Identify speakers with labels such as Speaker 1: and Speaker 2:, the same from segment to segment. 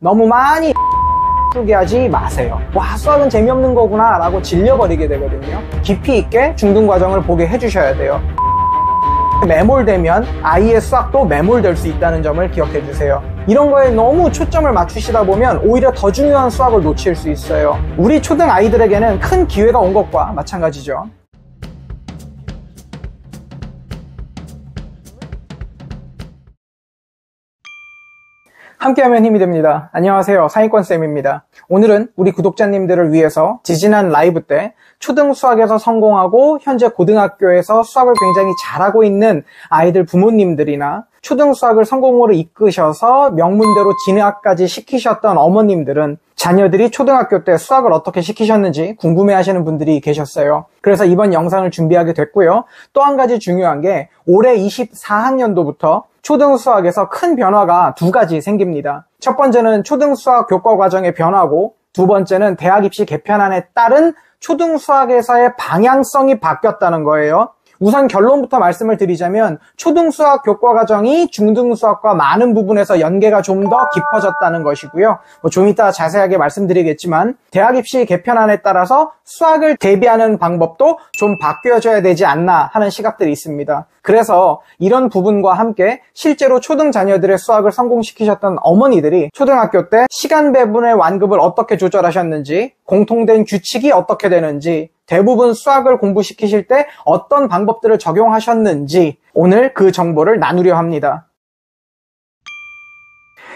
Speaker 1: 너무 많이 풀게 하지 마세요. 와, 수학은 재미없는 거구나 라고 질려버리게 되거든요. 깊이 있게 중등 과정을 보게 해주셔야 돼요. 매몰되면 아이의 수학도 매몰될 수 있다는 점을 기억해 주세요. 이런 거에 너무 초점을 맞추시다 보면 오히려 더 중요한 수학을 놓칠 수 있어요. 우리 초등 아이들에게는 큰 기회가 온 것과 마찬가지죠. 함께하면 힘이 됩니다. 안녕하세요, 상위권쌤입니다. 오늘은 우리 구독자님들을 위해서 지지난 라이브 때 초등 수학에서 성공하고 현재 고등학교에서 수학을 굉장히 잘하고 있는 아이들 부모님들이나 초등 수학을 성공으로 이끄셔서 명문대로 진학까지 시키셨던 어머님들은 자녀들이 초등학교 때 수학을 어떻게 시키셨는지 궁금해하시는 분들이 계셨어요. 그래서 이번 영상을 준비하게 됐고요. 또 한 가지 중요한 게 올해 24학년도부터 초등 수학에서 큰 변화가 두 가지 생깁니다. 첫 번째는 초등 수학 교과 과정의 변화고, 두 번째는 대학 입시 개편안에 따른 초등 수학에서의 방향성이 바뀌었다는 거예요. 우선 결론부터 말씀을 드리자면 초등 수학 교과 과정이 중등 수학과 많은 부분에서 연계가 좀 더 깊어졌다는 것이고요. 좀 이따 자세하게 말씀드리겠지만 대학 입시 개편안에 따라서 수학을 대비하는 방법도 좀 바뀌어져야 되지 않나 하는 시각들이 있습니다. 그래서 이런 부분과 함께 실제로 초등 자녀들의 수학을 성공시키셨던 어머니들이 초등학교 때 시간 배분의 완급을 어떻게 조절하셨는지, 공통된 규칙이 어떻게 되는지, 대부분 수학을 공부시키실 때 어떤 방법들을 적용하셨는지 오늘 그 정보를 나누려 합니다.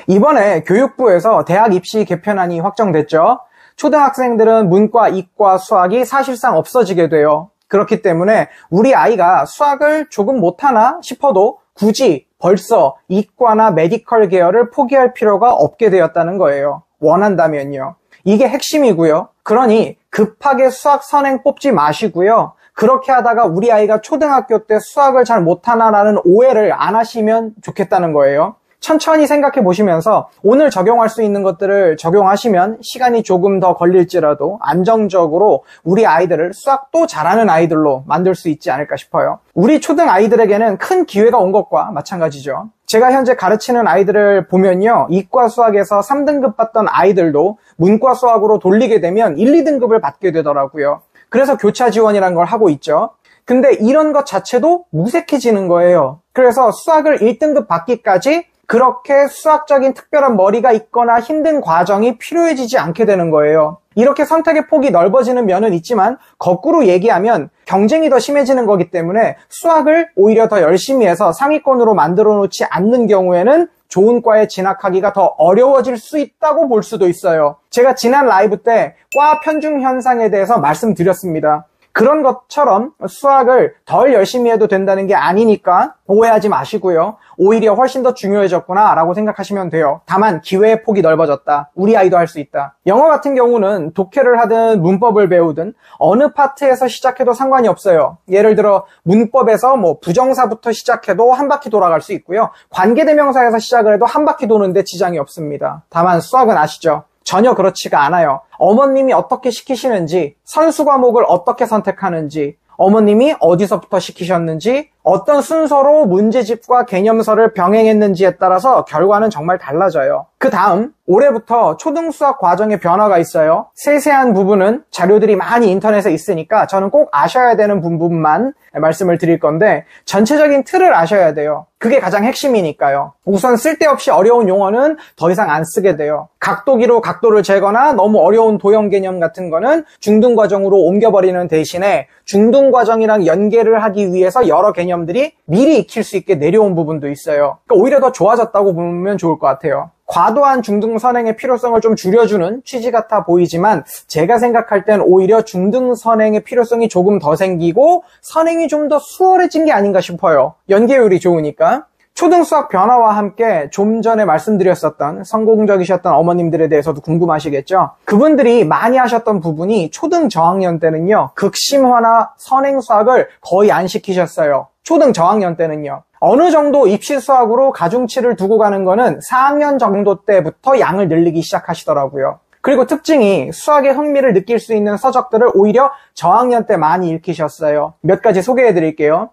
Speaker 1: 이번에 교육부에서 대학 입시 개편안이 확정됐죠. 초등학생들은 문과, 이과, 수학이 사실상 없어지게 돼요. 그렇기 때문에 우리 아이가 수학을 조금 못하나 싶어도 굳이 벌써 이과나 메디컬 계열을 포기할 필요가 없게 되었다는 거예요. 원한다면요. 이게 핵심이고요. 그러니 급하게 수학 선행 뽑지 마시고요. 그렇게 하다가 우리 아이가 초등학교 때 수학을 잘 못하나라는 오해를 안 하시면 좋겠다는 거예요. 천천히 생각해 보시면서 오늘 적용할 수 있는 것들을 적용하시면 시간이 조금 더 걸릴지라도 안정적으로 우리 아이들을 수학도 잘하는 아이들로 만들 수 있지 않을까 싶어요. 우리 초등 아이들에게는 큰 기회가 온 것과 마찬가지죠. 제가 현재 가르치는 아이들을 보면요, 이과 수학에서 3등급 받던 아이들도 문과 수학으로 돌리게 되면 1, 2등급을 받게 되더라고요. 그래서 교차 지원이라는 걸 하고 있죠. 근데 이런 것 자체도 무색해지는 거예요. 그래서 수학을 1등급 받기까지 그렇게 수학적인 특별한 머리가 있거나 힘든 과정이 필요해지지 않게 되는 거예요. 이렇게 선택의 폭이 넓어지는 면은 있지만 거꾸로 얘기하면 경쟁이 더 심해지는 거기 때문에 수학을 오히려 더 열심히 해서 상위권으로 만들어 놓지 않는 경우에는 좋은 과에 진학하기가 더 어려워질 수 있다고 볼 수도 있어요. 제가 지난 라이브 때 과 편중 현상에 대해서 말씀드렸습니다. 그런 것처럼 수학을 덜 열심히 해도 된다는 게 아니니까 오해하지 마시고요. 오히려 훨씬 더 중요해졌구나 라고 생각하시면 돼요. 다만 기회의 폭이 넓어졌다. 우리 아이도 할 수 있다. 영어 같은 경우는 독해를 하든 문법을 배우든 어느 파트에서 시작해도 상관이 없어요. 예를 들어 문법에서 부정사부터 시작해도 한 바퀴 돌아갈 수 있고요. 관계대명사에서 시작을 해도 한 바퀴 도는데 지장이 없습니다. 다만 수학은 아시죠? 전혀 그렇지가 않아요. 어머님이 어떻게 시키시는지, 선수 과목을 어떻게 선택하는지, 어머님이 어디서부터 시키셨는지, 어떤 순서로 문제집과 개념서를 병행했는지에 따라서 결과는 정말 달라져요. 그 다음 올해부터 초등수학 과정에 변화가 있어요. 세세한 부분은 자료들이 많이 인터넷에 있으니까 저는 꼭 아셔야 되는 부분만 말씀을 드릴 건데 전체적인 틀을 아셔야 돼요. 그게 가장 핵심이니까요. 우선 쓸데없이 어려운 용어는 더 이상 안 쓰게 돼요. 각도기로 각도를 재거나 너무 어려운 도형 개념 같은 거는 중등과정으로 옮겨버리는 대신에 중등과정이랑 연계를 하기 위해서 여러 개념들이 미리 익힐 수 있게 내려온 부분도 있어요. 그러니까 오히려 더 좋아졌다고 보면 좋을 것 같아요. 과도한 중등 선행의 필요성을 좀 줄여주는 취지 같아 보이지만 제가 생각할 땐 오히려 중등 선행의 필요성이 조금 더 생기고 선행이 좀 더 수월해진 게 아닌가 싶어요. 연계율이 좋으니까. 초등 수학 변화와 함께 좀 전에 말씀드렸었던 성공적이셨던 어머님들에 대해서도 궁금하시겠죠? 그분들이 많이 하셨던 부분이 초등 저학년 때는요, 극심화나 선행 수학을 거의 안 시키셨어요. 초등 저학년 때는요. 어느 정도 입시 수학으로 가중치를 두고 가는 거는 4학년 정도 때부터 양을 늘리기 시작하시더라고요. 그리고 특징이 수학에 흥미를 느낄 수 있는 서적들을 오히려 저학년 때 많이 읽히셨어요. 몇 가지 소개해 드릴게요.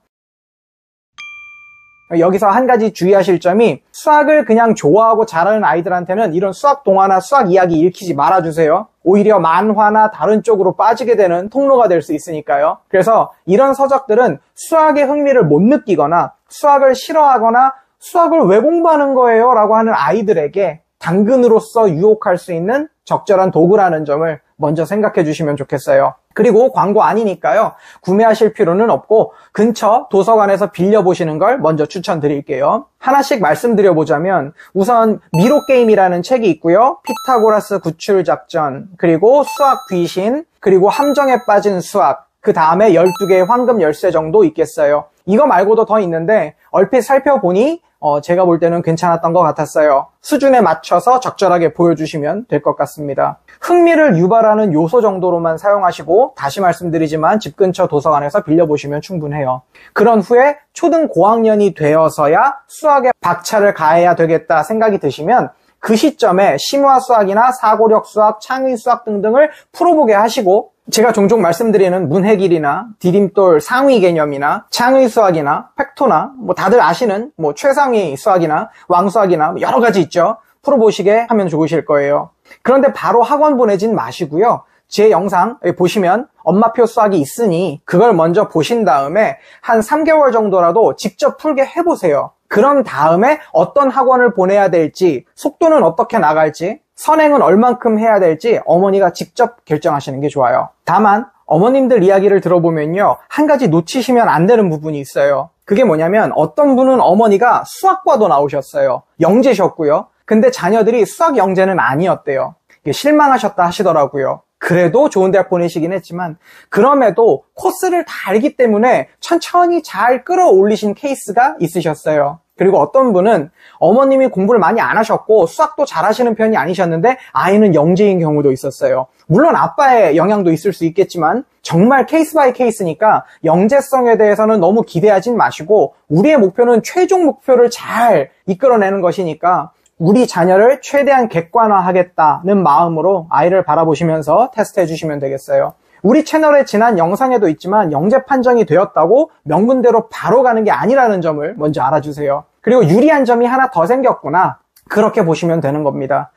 Speaker 1: 여기서 한 가지 주의하실 점이 수학을 그냥 좋아하고 잘하는 아이들한테는 이런 수학 동화나 수학 이야기 읽히지 말아주세요. 오히려 만화나 다른 쪽으로 빠지게 되는 통로가 될 수 있으니까요. 그래서 이런 서적들은 수학의 흥미를 못 느끼거나 수학을 싫어하거나 수학을 왜 공부하는 거예요? 라고 하는 아이들에게 당근으로서 유혹할 수 있는 적절한 도구라는 점을 먼저 생각해 주시면 좋겠어요. 그리고 광고 아니니까요. 구매하실 필요는 없고 근처 도서관에서 빌려보시는 걸 먼저 추천드릴게요. 하나씩 말씀드려보자면 우선 미로게임이라는 책이 있고요. 피타고라스 구출작전, 그리고 수학 귀신, 그리고 함정에 빠진 수학, 그 다음에 12개의 황금 열쇠 정도 있겠어요. 이거 말고도 더 있는데 얼핏 살펴보니 제가 볼 때는 괜찮았던 것 같았어요. 수준에 맞춰서 적절하게 보여주시면 될 것 같습니다. 흥미를 유발하는 요소 정도로만 사용하시고 다시 말씀드리지만 집 근처 도서관에서 빌려보시면 충분해요. 그런 후에 초등 고학년이 되어서야 수학에 박차를 가해야 되겠다 생각이 드시면 그 시점에 심화 수학이나 사고력 수학, 창의 수학 등등을 풀어보게 하시고 제가 종종 말씀드리는 문해길이나 디딤돌 상위 개념이나 창의 수학이나 팩토나 다들 아시는 최상위 수학이나 왕수학이나 여러 가지 있죠. 풀어보시게 하면 좋으실 거예요. 그런데 바로 학원 보내진 마시고요. 제 영상 보시면 엄마표 수학이 있으니 그걸 먼저 보신 다음에 한 3개월 정도라도 직접 풀게 해보세요. 그런 다음에 어떤 학원을 보내야 될지, 속도는 어떻게 나갈지, 선행은 얼만큼 해야 될지 어머니가 직접 결정하시는 게 좋아요. 다만 어머님들 이야기를 들어보면요, 한 가지 놓치시면 안 되는 부분이 있어요. 그게 뭐냐면 어떤 분은 어머니가 수학과도 나오셨어요. 영재셨고요. 근데 자녀들이 수학 영재는 아니었대요. 실망하셨다 하시더라고요. 그래도 좋은 대학 보내시긴 했지만 그럼에도 코스를 다 알기 때문에 천천히 잘 끌어올리신 케이스가 있으셨어요. 그리고 어떤 분은 어머님이 공부를 많이 안 하셨고 수학도 잘하시는 편이 아니셨는데 아이는 영재인 경우도 있었어요. 물론 아빠의 영향도 있을 수 있겠지만 정말 케이스 바이 케이스니까 영재성에 대해서는 너무 기대하진 마시고 우리의 목표는 최종 목표를 잘 이끌어내는 것이니까 우리 자녀를 최대한 객관화하겠다는 마음으로 아이를 바라보시면서 테스트해 주시면 되겠어요. 우리 채널의 지난 영상에도 있지만 영재 판정이 되었다고 명분대로 바로 가는 게 아니라는 점을 먼저 알아주세요. 그리고 유리한 점이 하나 더 생겼구나, 그렇게 보시면 되는 겁니다.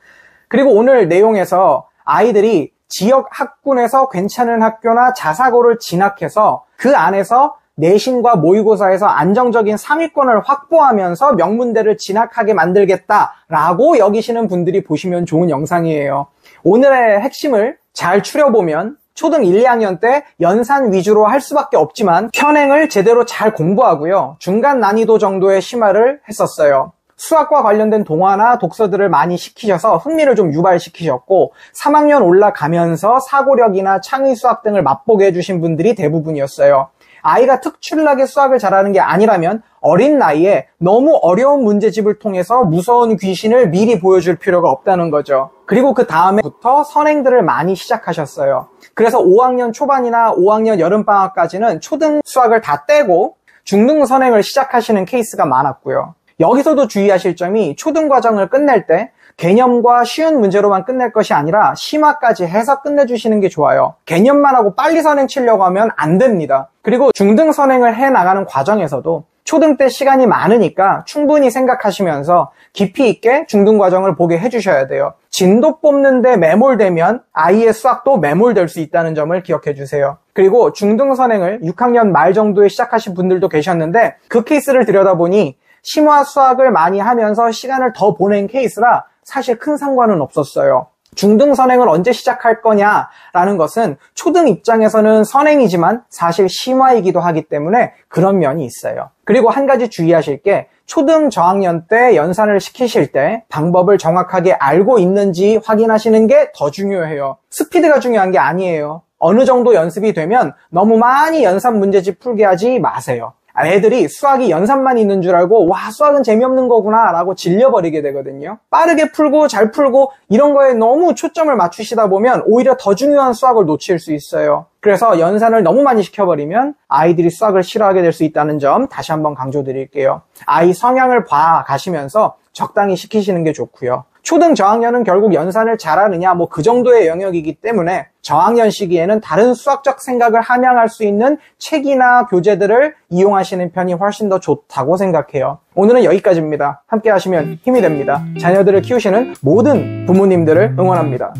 Speaker 1: 그리고 오늘 내용에서 아이들이 지역 학군에서 괜찮은 학교나 자사고를 진학해서 그 안에서 내신과 모의고사에서 안정적인 상위권을 확보하면서 명문대를 진학하게 만들겠다라고 여기시는 분들이 보시면 좋은 영상이에요. 오늘의 핵심을 잘 추려보면 초등 1, 2학년 때 연산 위주로 할 수밖에 없지만 편행을 제대로 잘 공부하고요. 중간 난이도 정도의 심화를 했었어요. 수학과 관련된 동화나 독서들을 많이 시키셔서 흥미를 좀 유발시키셨고 3학년 올라가면서 사고력이나 창의 수학 등을 맛보게 해주신 분들이 대부분이었어요. 아이가 특출나게 수학을 잘하는 게 아니라면 어린 나이에 너무 어려운 문제집을 통해서 무서운 귀신을 미리 보여줄 필요가 없다는 거죠. 그리고 그 다음에부터 선행들을 많이 시작하셨어요. 그래서 5학년 초반이나 5학년 여름방학까지는 초등 수학을 다 떼고 중등 선행을 시작하시는 케이스가 많았고요. 여기서도 주의하실 점이 초등 과정을 끝낼 때 개념과 쉬운 문제로만 끝낼 것이 아니라 심화까지 해서 끝내주시는 게 좋아요. 개념만 하고 빨리 선행 치려고 하면 안 됩니다. 그리고 중등 선행을 해나가는 과정에서도 초등 때 시간이 많으니까 충분히 생각하시면서 깊이 있게 중등 과정을 보게 해주셔야 돼요. 진도 뽑는데 매몰되면 아이의 수학도 매몰될 수 있다는 점을 기억해 주세요. 그리고 중등 선행을 6학년 말 정도에 시작하신 분들도 계셨는데 그 케이스를 들여다보니 심화 수학을 많이 하면서 시간을 더 보낸 케이스라 사실 큰 상관은 없었어요. 중등 선행을 언제 시작할 거냐라는 것은 초등 입장에서는 선행이지만 사실 심화이기도 하기 때문에 그런 면이 있어요. 그리고 한 가지 주의하실 게 초등 저학년 때 연산을 시키실 때 방법을 정확하게 알고 있는지 확인하시는 게 더 중요해요. 스피드가 중요한 게 아니에요. 어느 정도 연습이 되면 너무 많이 연산 문제집 풀게 하지 마세요. 애들이 수학이 연산만 있는 줄 알고 와 수학은 재미없는 거구나 라고 질려버리게 되거든요. 빠르게 풀고 잘 풀고 이런 거에 너무 초점을 맞추시다 보면 오히려 더 중요한 수학을 놓칠 수 있어요. 그래서 연산을 너무 많이 시켜버리면 아이들이 수학을 싫어하게 될 수 있다는 점 다시 한번 강조드릴게요. 아이 성향을 봐가시면서 적당히 시키시는 게 좋고요. 초등 저학년은 결국 연산을 잘하느냐 뭐 그 정도의 영역이기 때문에 저학년 시기에는 다른 수학적 생각을 함양할 수 있는 책이나 교재들을 이용하시는 편이 훨씬 더 좋다고 생각해요. 오늘은 여기까지입니다. 함께 하시면 힘이 됩니다. 자녀들을 키우시는 모든 부모님들을 응원합니다.